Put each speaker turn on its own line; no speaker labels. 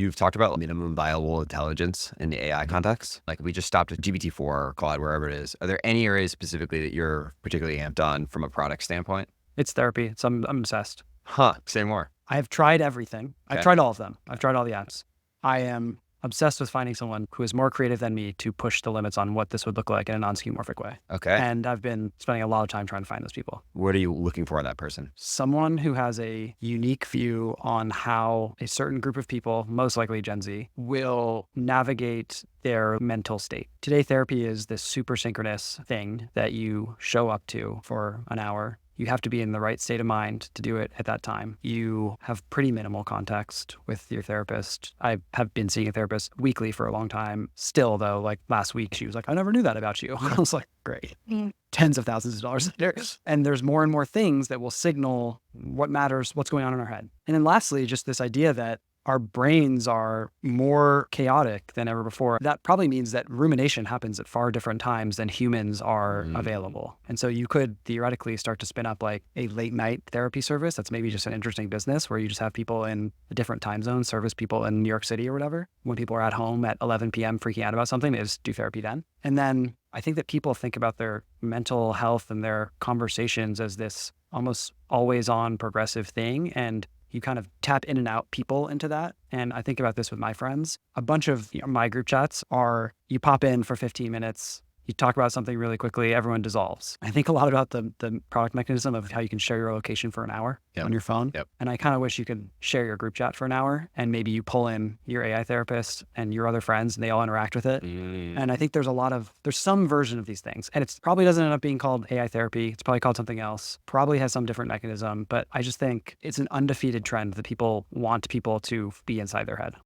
You've talked about minimum viable intelligence in the AI context. Like we just stopped at GPT-4, Claude, wherever it is. Are there any areas specifically that you're particularly amped on from a product standpoint?
It's therapy. I'm obsessed.
Huh. Say more.
I have tried everything. I've
Okay.
tried all of them. I've tried all the apps. I am obsessed with finding someone who is more creative than me to push the limits on what this would look like in a non-skeuomorphic way.
Okay.
And I've been spending a lot of time trying to find those people.
What are you looking for in that person?
Someone who has a unique view on how a certain group of people, most likely Gen Z, will navigate their mental state. Today, therapy is this super synchronous thing that you show up to for an hour. You have to be in the right state of mind to do it at that time. You have pretty minimal context with your therapist. I have been seeing a therapist weekly for a long time. Still, though, like last week, she was like, I never knew that about you. I was like, great. Tens of thousands of dollars later. And there's more and more things that will signal what matters, what's going on in our head. And then lastly, just this idea that our brains are more chaotic than ever before. That probably means that rumination happens at far different times than humans are available. And so you could theoretically start to spin up like a late night therapy service. That's maybe just an interesting business where you just have people in a different time zone, service people in New York City or whatever. When people are at home at 11 p.m. freaking out about something, they just do therapy then. And then I think that people think about their mental health and their conversations as this almost always on progressive thing. And you kind of tap in and out people into that. And I think about this with my friends. A bunch of my group chats are, you pop in for 15 minutes, you talk about something really quickly, everyone dissolves. I think a lot about the product mechanism of how you can share your location for an hour on your phone. And I kind of wish you could share your group chat for an hour and maybe you pull in your AI therapist and your other friends and they all interact with it. And I think there's some version of these things. And it probably doesn't end up being called AI therapy. It's probably called something else, probably has some different mechanism. But I just think it's an undefeated trend that people want people to be inside their head.